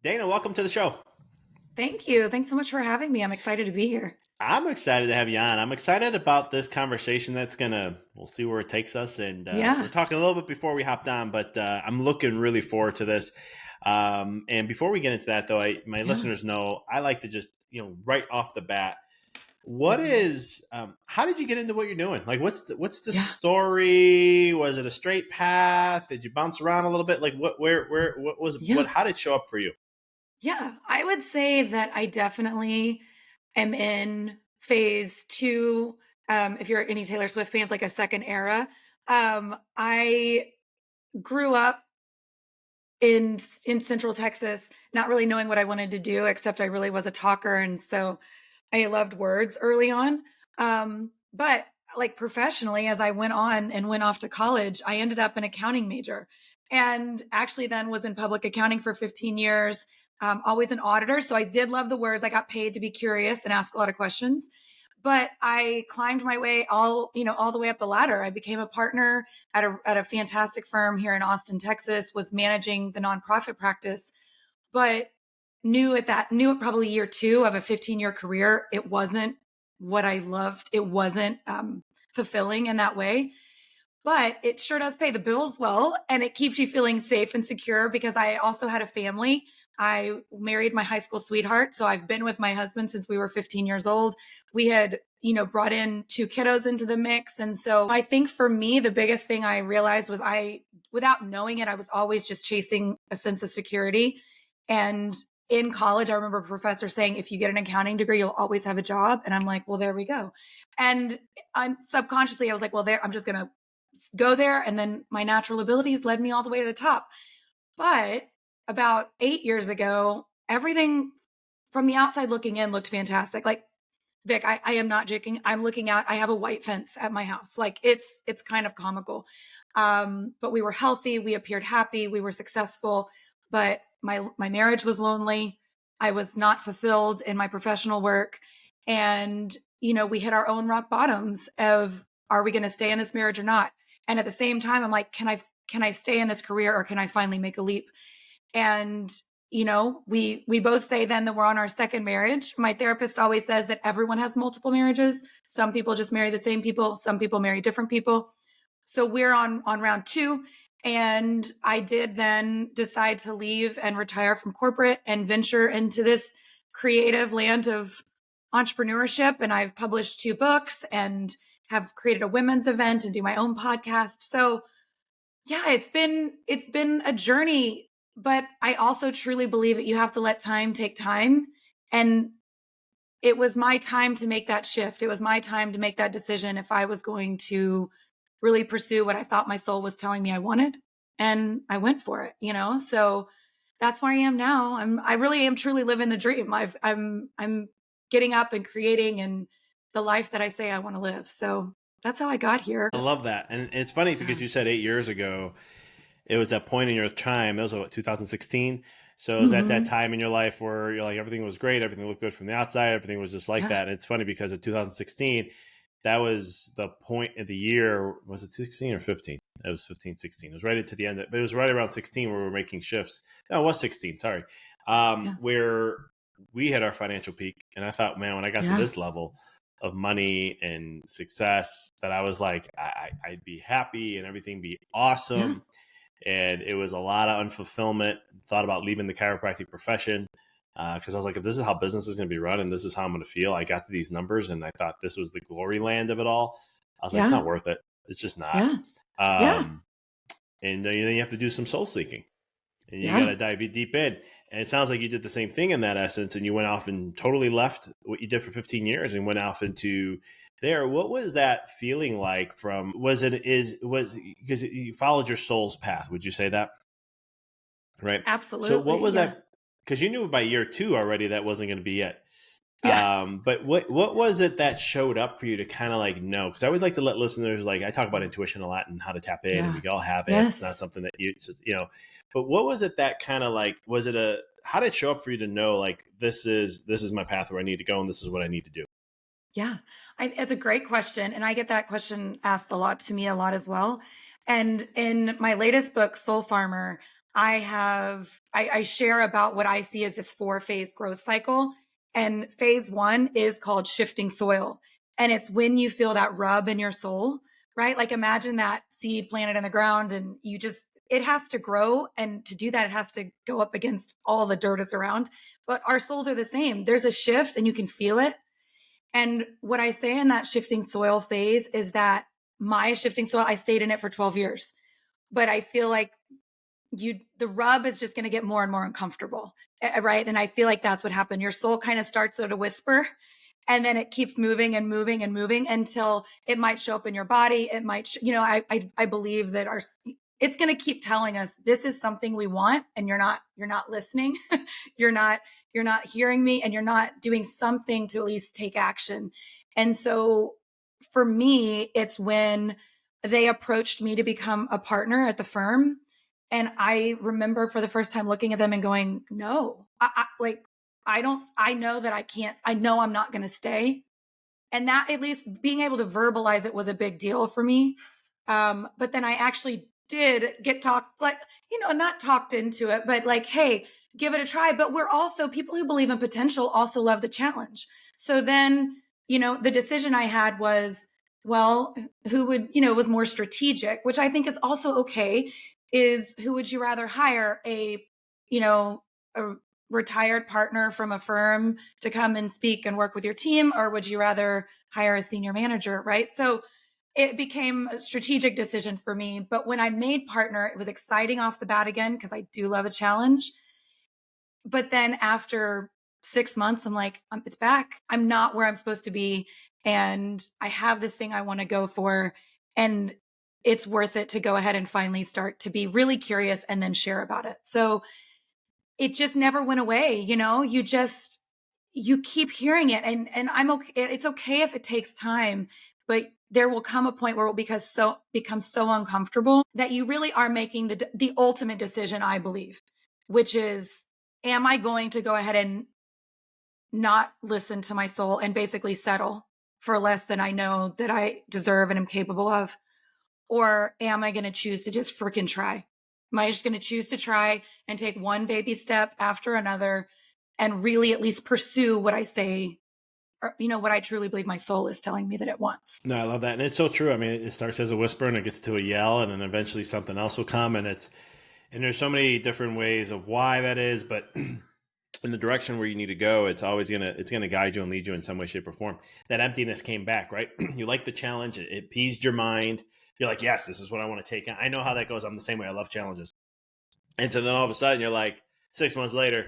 Dana, welcome to the show. Thank you. Thanks so much for having me. I'm excited to be here. I'm excited to have you on. I'm excited about this conversation we'll see where it takes us. And we're Yeah. talking a little bit before we hopped on, but I'm looking really forward to this. And before we get into that, though, my Yeah. listeners know I like to just, right off the bat, Mhm. how did you get into what you're doing? Like, what's the Yeah. story? Was it a straight path? Did you bounce around a little bit? Like, Yeah. how did it show up for you? Yeah. I would say that I definitely am in phase two. If you're any Taylor Swift fans, like a second era. I grew up in Central Texas, not really knowing what I wanted to do, except I really was a talker, and so I loved words early on. But like professionally, as I went on and went off to college, I ended up an accounting major and actually then was in public accounting for 15 years, always an auditor. So I did love the words. I got paid to be curious and ask a lot of questions. But I climbed my way all the way up the ladder. I became a partner at a fantastic firm here in Austin, Texas, was managing the nonprofit practice, but knew at probably year two of a 15-year career, it wasn't what I loved. It wasn't fulfilling in that way, but it sure does pay the bills well. And it keeps you feeling safe and secure because I also had a family. I married my high school sweetheart. So I've been with my husband since we were 15 years old. We had, brought in two kiddos into the mix. And so I think for me, the biggest thing I realized was without knowing it, I was always just chasing a sense of security. And in college, I remember a professor saying, if you get an accounting degree, you'll always have a job. And I'm like, well, there we go. And subconsciously, I was like, well, I'm just going to go there. And then my natural abilities led me all the way to the top. But about 8 years ago, everything from the outside looking in looked fantastic. Like, Vic, I am not joking. I'm looking out. I have a white fence at my house. Like it's kind of comical. But we were healthy. We appeared happy. We were successful. But my marriage was lonely. I was not fulfilled in my professional work. And, we hit our own rock bottoms of, are we going to stay in this marriage or not? And at the same time, I'm like, can I stay in this career or can I finally make a leap? And we both say then that we're on our second marriage. My therapist always says that everyone has multiple marriages. Some people just marry the same people, some people marry different people. So we're on round two. And I did then decide to leave and retire from corporate and venture into this creative land of entrepreneurship. And I've published two books and have created a women's event and do my own podcast. So yeah, it's been a journey, but I also truly believe that you have to let time take time. And it was my time to make that shift. It was my time to make that decision if I was going to really pursue what I thought my soul was telling me I wanted. And I went for it. So that's where I am now. I really am truly living the dream. I'm getting up and creating and the life that I say I want to live. So that's how I got here. I love that. And it's funny Yeah. because you said 8 years ago, it was that point in your time. It was what, 2016. So it was at that Hmm. time in your life where you're like, everything was great. Everything looked good from the outside. Everything was just like Yeah. that. And it's funny because in 2016, that was the point of the year. Was it 16 or 15? It was 15, 16. It was right into the end. But it was right around 16 where we were making shifts. No, it was 16. Sorry. Yeah. Where we had our financial peak. And I thought, man, when I got to Yeah. this level of money and success, that I was like, I'd be happy and everything be Yeah. awesome. And it was a lot of unfulfillment. Thought about leaving the chiropractic profession because I was like, if this is how business is going to be run and this is how I'm going to feel, I got to these numbers and I thought this was the glory land of it all. I was like, it's Yeah. not worth it. It's just not. Yeah. Yeah. Um, and then you have to do some soul seeking and you got Yeah. to dive deep in. And it sounds like you did the same thing in that essence, and you went off and totally left what you did for 15 years and went off into there. What was that feeling like? Was because you followed your soul's path? Would you say that? Right. So what Absolutely. was Yeah. that? Because you knew by year two already that wasn't going to be it. Yeah. But what was it that showed up for you to kind of like know? Because I always like to let listeners, like, I talk about intuition a lot and how to tap in, and Yeah. we all have it. It's not Yes. something that But what was it that kind of like? Was it a? How did it show up for you to know like this is my path where I need to go and this is what I need to do? Yeah. It's a great question. And I get that question asked a lot to me a lot as well. And in my latest book, Soul Farmer, I share about what I see as this 4-phase growth cycle. And phase 1 is called shifting soil. And it's when you feel that rub in your soul, right? Like imagine that seed planted in the ground and it has to grow. And to do that, it has to go up against all the dirt that's around. But our souls are the same. There's a shift and you can feel it. And what I say in that shifting soil phase is that my shifting soil, I stayed in it for 12 years, but I feel like the rub is just going to get more and more uncomfortable, right? And I feel like that's what happened. Your soul kind of starts at a whisper, and then it keeps moving and moving and moving until it might show up in your body. It might, I believe that it's going to keep telling us this is something we want, and you're not listening. you're not you're not hearing me, and you're not doing something to at least take action. And so for me, it's when they approached me to become a partner at the firm. And I remember for the first time looking at them and going, no, I know that I can't, I know I'm not going to stay. And that, at least being able to verbalize it, was a big deal for me. But then I actually did get talked, like, not talked into it, but like, hey, give it a try. But we're also people who believe in potential also love the challenge. So then, the decision I had was, well, who would, was more strategic, which I think is also okay, is who would you rather hire? A retired partner from a firm to come and speak and work with your team, or would you rather hire a senior manager, right? So it became a strategic decision for me. But when I made partner, it was exciting off the bat again, because I do love a challenge. But then after 6 months, I'm like, it's back. I'm not where I'm supposed to be. And I have this thing I want to go for. And it's worth it to go ahead and finally start to be really curious and then share about it. So it just never went away. You keep hearing it, and I'm okay. It's okay if it takes time, but there will come a point where it will become so uncomfortable that you really are making the ultimate decision, I believe, which is, am I going to go ahead and not listen to my soul and basically settle for less than I know that I deserve and am capable of? Or am I going to choose to just freaking try? Am I just going to choose to try and take one baby step after another and really at least pursue what I say, or, what I truly believe my soul is telling me that it wants? No, I love that. And it's so true. I mean, it starts as a whisper and it gets to a yell, and then eventually something else will come. And there's so many different ways of why that is, but in the direction where you need to go, it's gonna guide you and lead you in some way, shape, or form. That emptiness came back, right? You like the challenge, it appeased your mind. You're like, yes, this is what I want to take. I know how that goes. I'm the same way. I love challenges. And so then all of a sudden you're like, 6 months later,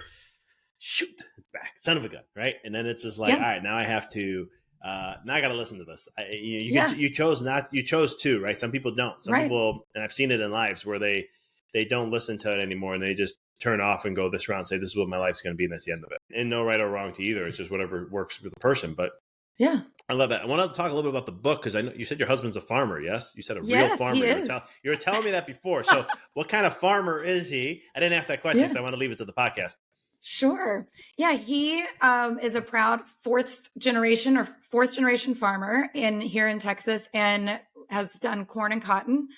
shoot, it's back, son of a gun, right? And then it's just like, Yeah. all right, now I have to. Now I got to listen to this. Yeah. You chose to, right? Some people don't. Some Right. people, and I've seen it in lives where they don't listen to it anymore, and they just turn off and go this route and say, this is what my life's going to be, and that's the end of it. And no right or wrong to either. It's just whatever works for the person. But Yeah. I love that. I want to talk a little bit about the book, because I know you said your husband's a farmer. Yes, you said a real Yes, farmer. he is. You were telling me that before. So, what kind of farmer is he? I didn't ask that question, Yeah. because I want to leave it to the podcast. Sure. Yeah, he is a proud fourth generation farmer here in Texas, and has done corn and cotton,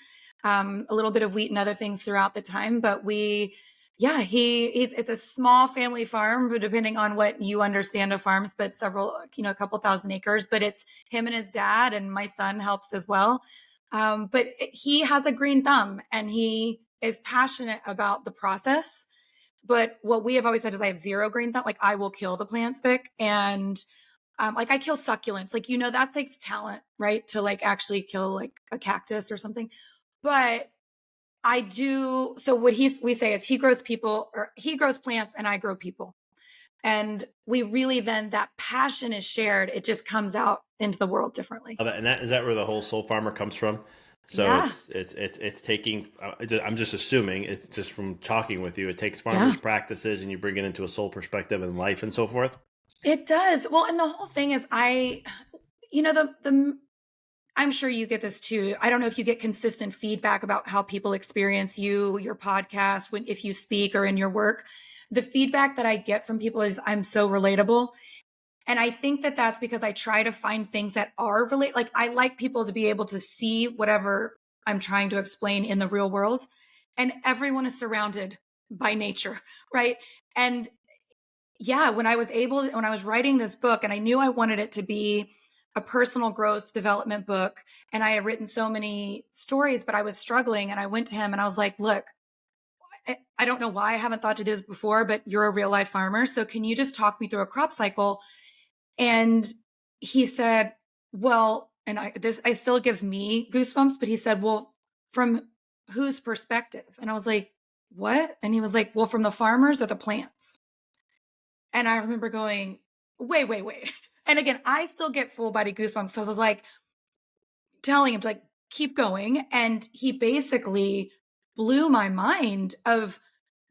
a little bit of wheat and other things throughout the time. But it's a small family farm, but depending on what you understand of farms, but a couple thousand acres. But it's him and his dad, and my son helps as well. But he has a green thumb, and he is passionate about the process. But what we have always said is, I have zero green thumb. Like, I will kill the plants, Vic. And like, I kill succulents. Like, that takes talent, right? To like actually kill like a cactus or something. But I do. So what we say is, he grows plants and I grow people. And we really, then that passion is shared. It just comes out into the world differently. And is that where the whole soul farmer comes from? So Yeah. it's taking. I'm just assuming, it's just from talking with you. It takes farmers' practices and you bring it into a soul perspective and life and so forth. It does. Well, and the whole thing is, I'm sure you get this too. I don't know if you get consistent feedback about how people experience your podcast, if you speak or in your work. The feedback that I get from people is, I'm so relatable. And I think that that's because I try to find things that are like, I like people to be able to see whatever I'm trying to explain in the real world. And everyone is surrounded by nature, right? And yeah, when I was writing this book and I knew I wanted it to be a personal growth development book, and I had written so many stories, but I was struggling, and I went to him and I was like, look, I don't know why I haven't thought to do this before, but you're a real life farmer. So can you just talk me through a crop cycle? And he said, well, and I still gives me goosebumps, but he said, well, from whose perspective? And I was like, what? And he was like, well, from the farmers or the plants? And I remember going, wait, wait, wait. And again, I still get full body goosebumps. So I was like telling him to like keep going. And he basically blew my mind of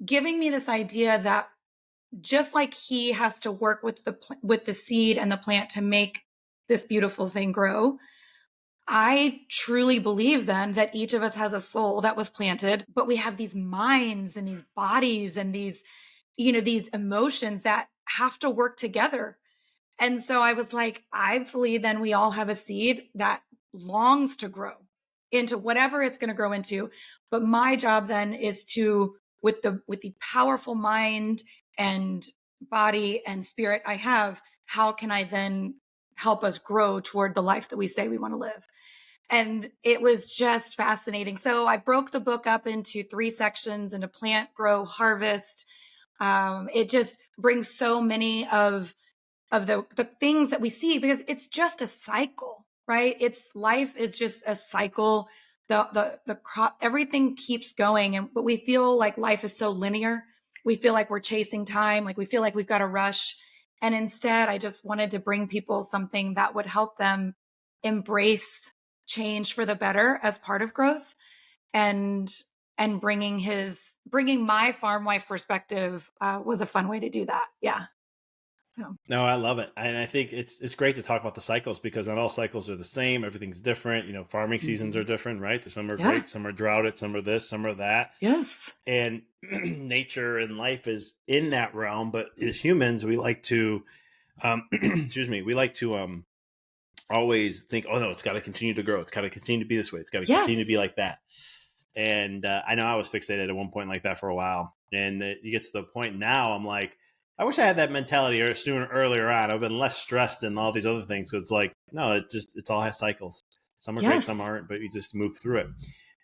giving me this idea that just like he has to work with the seed and the plant to make this beautiful thing grow, I truly believe then that each of us has a soul that was planted, but we have these minds and these bodies and these, these emotions that have to work together. And so I was like, I believe then we all have a seed that longs to grow into whatever it's going to grow into. But my job then is to, with the powerful mind and body and spirit I have, how can I then help us grow toward the life that we say we want to live? And it was just fascinating. So I broke the book up into 3 sections, into plant, grow, harvest. It just brings so many of the things that we see, because it's just a cycle, right? It's life is just a cycle. The crop, everything keeps going. But we feel like life is so linear. We feel like we're chasing time, like we feel like we've got to rush. And instead, I just wanted to bring people something that would help them embrace change for the better as part of growth, and bringing my farm wife perspective was a fun way to do that. Yeah. So No, I love it, and I think it's great to talk about the cycles because not all cycles are the same. Everything's different. Farming seasons are mhm. different, right? Some are Yeah. great, some are droughted, some are this, some are that, Yes. and nature and life is in that realm. But as humans, we like to, excuse me, we like to always think, oh no, it's got to continue to grow. It's got to continue to be this way. It's got to continue to be Yes. like that. And I know I was fixated at one point like that for a while. And you get to the point now, I'm like, I wish I had that mentality sooner, earlier on. I've been less stressed and all these other things. So it's like, no, it's all has cycles. Some are great, some Yes. aren't, but you just move through it.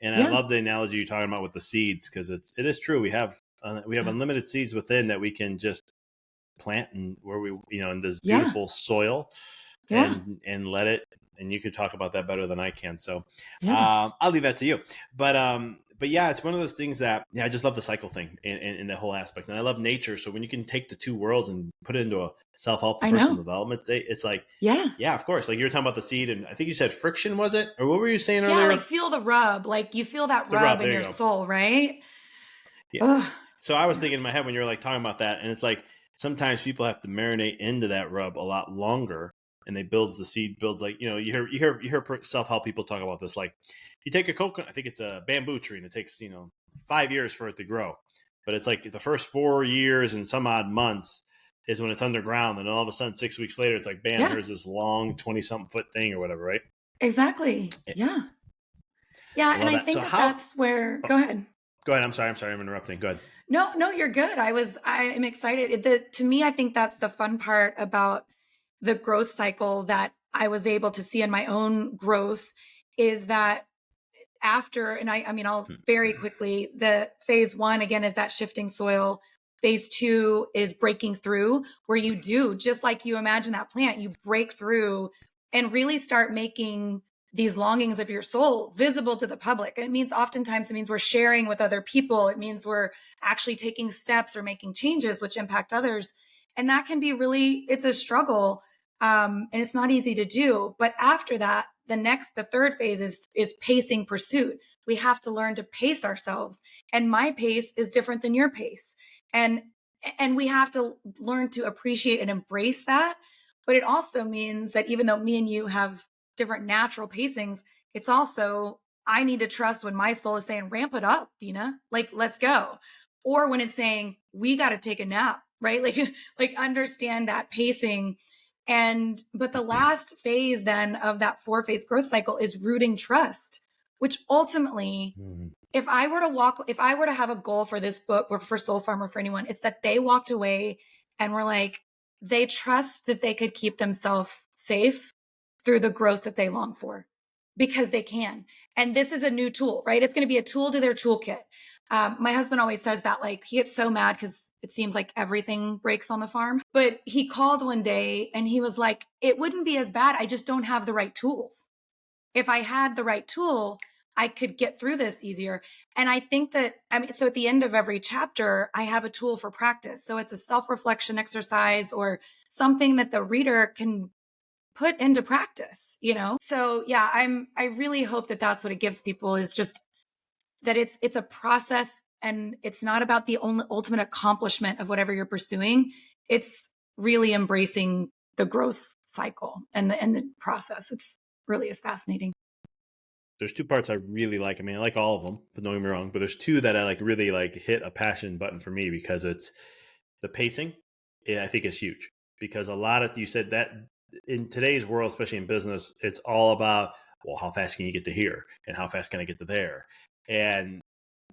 And I Yeah. love the analogy you're talking about with the seeds, because it is true. We have Yeah. unlimited seeds within that we can just plant, and where we in this Yeah. beautiful soil, Yeah. and let it. And you can talk about that better than I can. So Yeah. I'll leave that to you. But yeah, it's one of those things that I just love the cycle thing in the whole aspect, and I love nature. So when you can take the two worlds and put it into a self help and I personal know. development, it's like, Yeah. yeah, of course. Like you were talking about the seed, and I think you said friction, was it, or what were you saying Yeah. Like earlier? feel the rub. Like you feel that The rub rub. in There you your go. soul, right? Yeah. Oh, So I was yeah. thinking in my head when you were like talking about that, and it's like sometimes people have to marinate into that rub a lot longer, and they builds the seed builds, like you hear self help people talk about this. Like you take a coconut, I think it's a bamboo tree, and it takes 5 years for it to grow, but it's like the first 4 years and some odd months is when it's underground, and all of a sudden 6 weeks later it's like bam, Yeah. here's this long 20 something foot thing or whatever, right? Exactly. Yeah. I Yeah. And love I that. So think that how? that's where, Oh, go ahead. go ahead. I'm sorry. I'm interrupting. Go ahead. No, no, you're good. I am excited. To me, I think that's the fun part about the growth cycle that I was able to see in my own growth, is that after, and I mean, I'll very quickly, the phase 1 again is that shifting soil. Phase 2 is breaking through, where you do, just like you imagine that plant, you break through and really start making these longings of your soul visible to the public. And it means oftentimes it means we're sharing with other people. It means we're actually taking steps or making changes which impact others. And that can be really, it's a struggle. And it's not easy to do. But after that, the third phase is pacing pursuit. We have to learn to pace ourselves. And my pace is different than your pace. And and we have to learn to appreciate and embrace that. But it also means that even though me and you have different natural pacings, it's also, I need to trust when my soul is saying, ramp it up, Dena, like, let's go. Or when it's saying, we got to take a nap, right? Like, like understand that pacing. But the last phase then of that 4 phase growth cycle is rooting trust, which ultimately if I were to have a goal for this book or for Soul Farm or for anyone, it's that they walked away and were like, they trust that they could keep themselves safe through the growth that they long for because they can. And this is a new tool, right? It's going to be a tool to their toolkit. My husband always says that, like, he gets so mad because it seems like everything breaks on the farm. But he called one day and he was like, it wouldn't be as bad. I just don't have the right tools. If I had the right tool, I could get through this easier. And I think that, I mean, so at the end of every chapter, I have a tool for practice. So it's a self-reflection exercise or something that the reader can put into practice, you know? So yeah, I really hope that that's what it gives people, is just that it's a process, and it's not about the only ultimate accomplishment of whatever you're pursuing. It's really embracing the growth cycle and the process. It's really is fascinating. There's two parts I really like. I mean, I like all of them, but don't get me wrong. But there's two that I like really like hit a passion button for me, because it's the pacing. I think is huge, because a lot of, you said that in today's world, especially in business, it's all about, well, how fast can you get to here and how fast can I get to there? And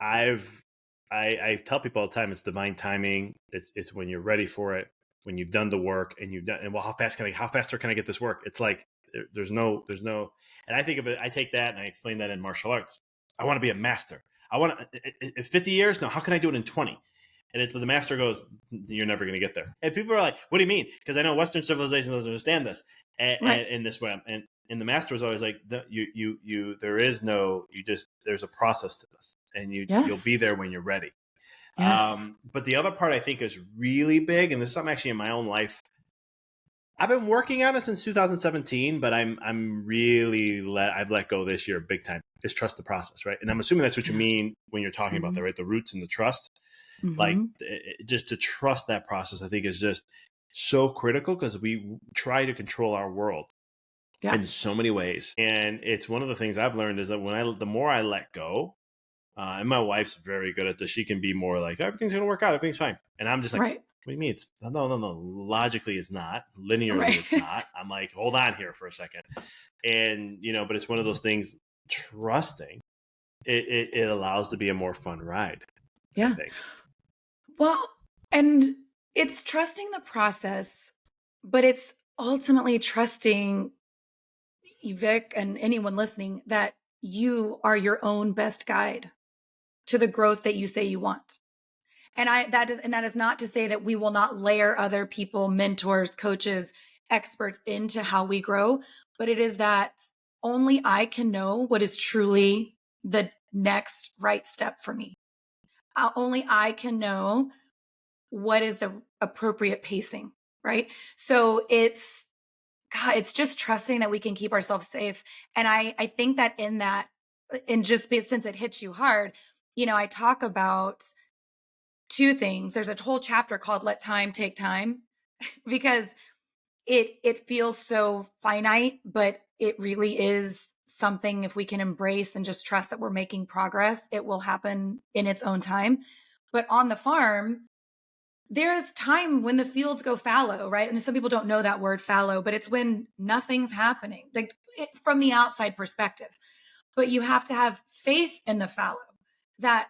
I've I tell people all the time, it's divine timing. It's when you're ready for it, when you've done the work and you've done, and well, how faster can I get this work? It's like there's no, and I think of it, I take that and I explain that in martial arts. I want to be a master. I want to 50 years. No, how can I do it in 20? And it's the master goes, you're never going to get there. And people are like, what do you mean? Because I know Western civilization doesn't understand this Right. in this way. And the master was always like, there is no, there's a process to this, and you'll Yes. be there when you're ready. Yes. But the other part I think is really big, and this is something actually in my own life. I've been working on it since 2017, but I've let go this year big time. Is trust the process, right? And I'm assuming that's what you Yeah. mean when you're talking about Mm-hmm. that, right? The roots and the trust. Like, Mm-hmm. just to trust that process, I think is just so critical, because we try to control our world Yeah. in so many ways. And it's one of the things I've learned is that the more I let go, and my wife's very good at this. She can be more like, everything's going to work out. Everything's fine. And I'm just like, Right. what do you mean? It's no. Logically, it's not. Linearly, Right. it's not. I'm like, hold on here for a second. And, but it's one of those things, trusting it allows to be a more fun ride, I Yeah. think. Well, and it's trusting the process, but it's ultimately trusting Vic and anyone listening that you are your own best guide to the growth that you say you want. And that is not to say that we will not layer other people, mentors, coaches, experts into how we grow, but it is that only I can know what is truly the next right step for me. Only I can know what is the appropriate pacing, right? So it's, God, it's just trusting that we can keep ourselves safe. And I think that in that, and just since it hits you hard, I talk about two things. There's a whole chapter called Let Time Take Time, because it feels so finite, but it really is something, if we can embrace and just trust that we're making progress, it will happen in its own time. But on the farm, there is time when the fields go fallow, right? And some people don't know that word, fallow, but it's when nothing's happening, like from the outside perspective. But you have to have faith in the fallow, that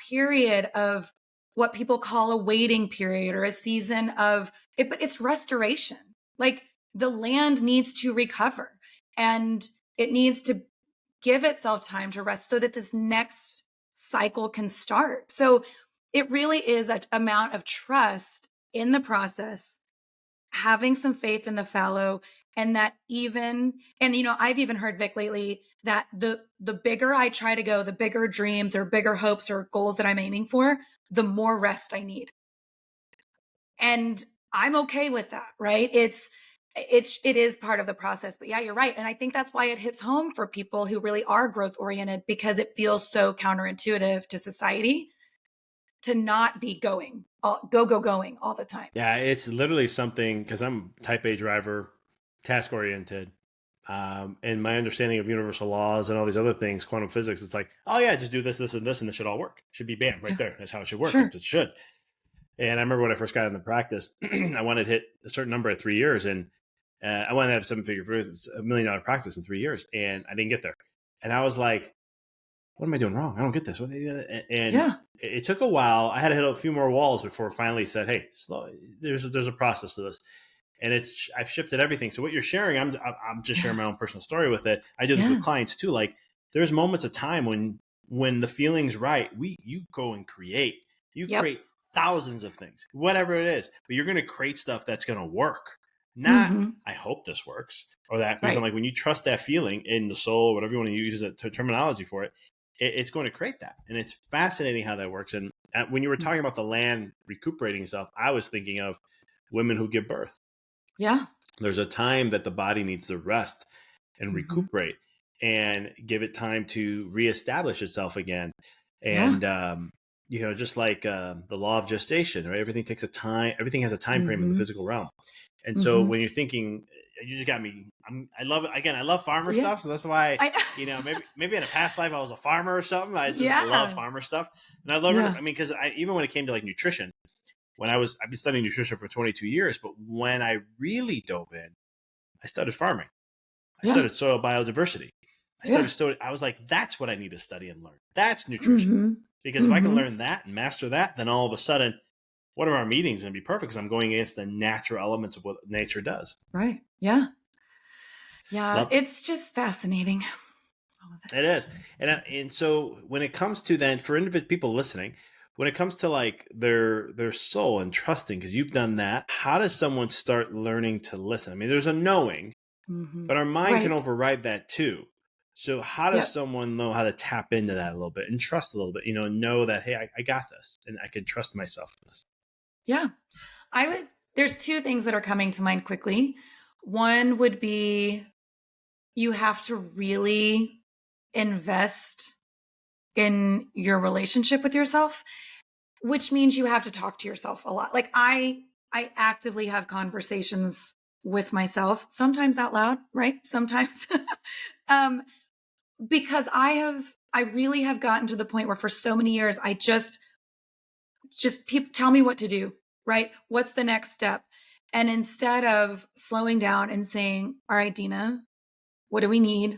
period of what people call a waiting period or a season of it, but it's restoration. Like, the land needs to recover, and it needs to give itself time to rest so that this next cycle can start. So it really is an amount of trust in the process, having some faith in the fallow, and that I've even heard, Vic, lately, that the bigger I try to go, the bigger dreams or bigger hopes or goals that I'm aiming for, the more rest I need. And I'm okay with that, right? It is part of the process. But yeah, you're right. And I think that's why it hits home for people who really are growth oriented, because it feels so counterintuitive to society to not be going all the time. Yeah, it's literally something, because I'm type A driver, task oriented. And my understanding of universal laws and all these other things, quantum physics, it's like, oh yeah, just do this, this, and this, and it should all work. It should be bam right Yeah, there. That's how it should work. sure. It should. And I remember when I first got into practice, I wanted to hit a certain number at 3 years, and I wanted to have $1 million practice in 3 years, and I didn't get there. And I was like, what am I doing wrong? I don't get this. And Yeah. it took a while. I had to hit a few more walls before it finally said, hey, slow, there's a process to this. And I've shifted everything. So what you're sharing, I'm just sharing Yeah. my own personal story with it. I do this with Yeah. clients too. Like there's moments of time when the feeling's right, you go and create. You Yep. create thousands of things, whatever it is, but you're going to create stuff that's going to work. Not, Mm-hmm. I hope this works or that, because I'm Right. like, when you trust that feeling in the soul, whatever you want to use as a terminology for it, it's going to create that. And it's fascinating how that works. And when you were talking about the land recuperating stuff, I was thinking of women who give birth. Yeah. There's a time that the body needs to rest and Mm-hmm. recuperate and give it time to reestablish itself again. Yeah. And, just like the law of gestation, right? Everything takes a time, everything has a time frame in the Mm-hmm. physical realm. And so Mm-hmm. when you're thinking, you just got me, I love it. Again, I love farmer Yeah. stuff. So that's why, I maybe in a past life I was a farmer or something. I love Yeah. farmer stuff. And I love it. Yeah. I mean, because even when it came to like nutrition, I've been studying nutrition for 22 years, but when I really dove in, I started farming. I Yeah. studied soil biodiversity. Yeah. I was like, that's what I need to study and learn. That's nutrition. Mm-hmm. Because if I can Mm-hmm. learn that and master that, then all of a sudden, one of our meetings is going to be perfect because I'm going against the natural elements of what nature does. Right. Yeah. Yeah. Love It's just fascinating. All of it is. And so when it comes to then for individual people listening, when it comes to like their soul and trusting, because you've done that, how does someone start learning to listen? I mean, there's a knowing, Mm-hmm. but our mind can Right. override that too. So how does Yep. someone know how to tap into that a little bit and trust a little bit, and know that, hey, I got this and I can trust myself in this. Yeah. There's two things that are coming to mind quickly. One would be you have to really invest in your relationship with yourself, which means you have to talk to yourself a lot. Like I actively have conversations with myself, sometimes out loud, right? Sometimes um because I really have gotten to the point where for so many years I just people tell me what to do, right? What's the next step? And instead of slowing down and saying, all right, Dena, what do we need?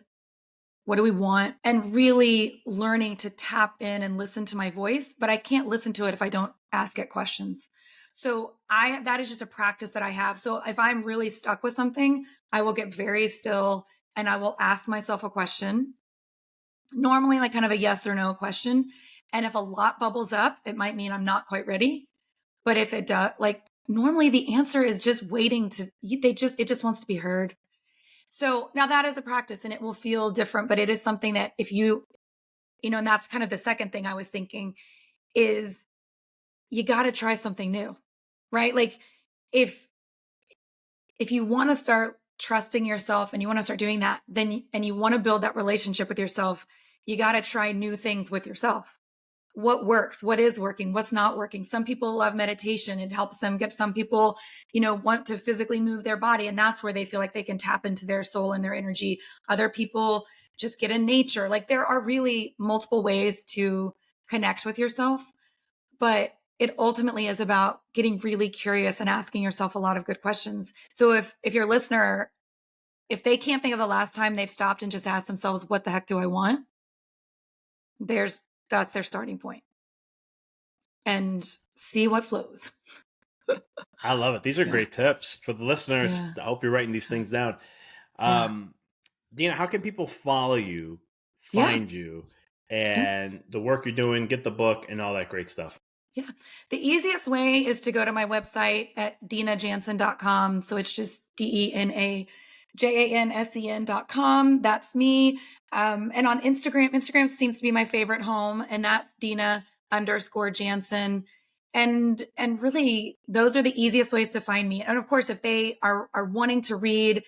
What do we want? And really learning to tap in and listen to my voice, but I can't listen to it if I don't ask it questions. So that is just a practice that I have. So if I'm really stuck with something, I will get very still and I will ask myself a question, normally like kind of a yes or no question. And if a lot bubbles up, it might mean I'm not quite ready. But if it does, like normally the answer is just waiting it just wants to be heard. So now that is a practice and it will feel different, but it is something that if and that's kind of the second thing I was thinking is you got to try something new, right? Like if, if you want to start trusting yourself and you want to start doing that, and you want to build that relationship with yourself, you got to try new things with yourself. What works, what is working, what's not working. Some people love meditation. It helps them get, some people, want to physically move their body. And that's where they feel like they can tap into their soul and their energy. Other people just get in nature. Like there are really multiple ways to connect with yourself, but it ultimately is about getting really curious and asking yourself a lot of good questions. So if your listener, if they can't think of the last time they've stopped and just asked themselves, what the heck do I want? That's their starting point. And see what flows. I love it. These are Yeah. great tips for the listeners. Yeah. I hope you're writing these things down. Yeah. Um, Dena, how can people follow you, Yeah. find you, Yeah. and the work you're doing, get the book, and all that great stuff? Yeah. The easiest way is to go to my website at denajansen.com. So it's just DenaJansen.com. That's me. And on Instagram seems to be my favorite home, and that's Dena_Jansen. And really those are the easiest ways to find me. And of course, if they are wanting to read,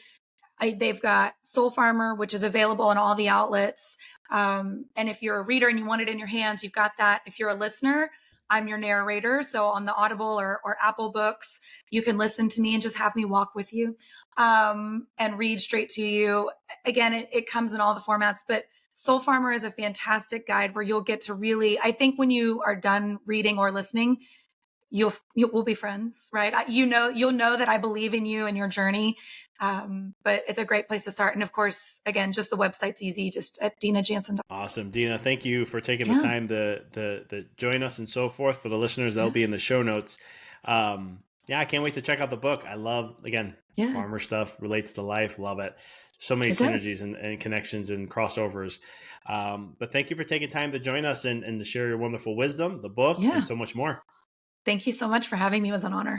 they've got Soul Farmer, which is available in all the outlets. And if you're a reader and you want it in your hands, you've got that. If you're a listener, I'm your narrator. So on the Audible or Apple Books, you can listen to me and just have me walk with you and read straight to you. Again, it comes in all the formats, but Soul Farmer is a fantastic guide where you'll get to really, I think when you are done reading or listening, we'll be friends, right? You'll know that I believe in you and your journey. But it's a great place to start. And of course, again, just the website's easy, just at denajansen.com. Awesome. Dena, thank you for taking the Yeah. time to join us and so forth. For the listeners, they'll Yeah. be in the show notes. Yeah, I can't wait to check out the book. I love, again, Yeah. farmer stuff, relates to life. Love it. So many It does. synergies and connections and crossovers. But thank you for taking time to join us and to share your wonderful wisdom, the book, and Yeah. so much more. Thank you so much for having me. It was an honor.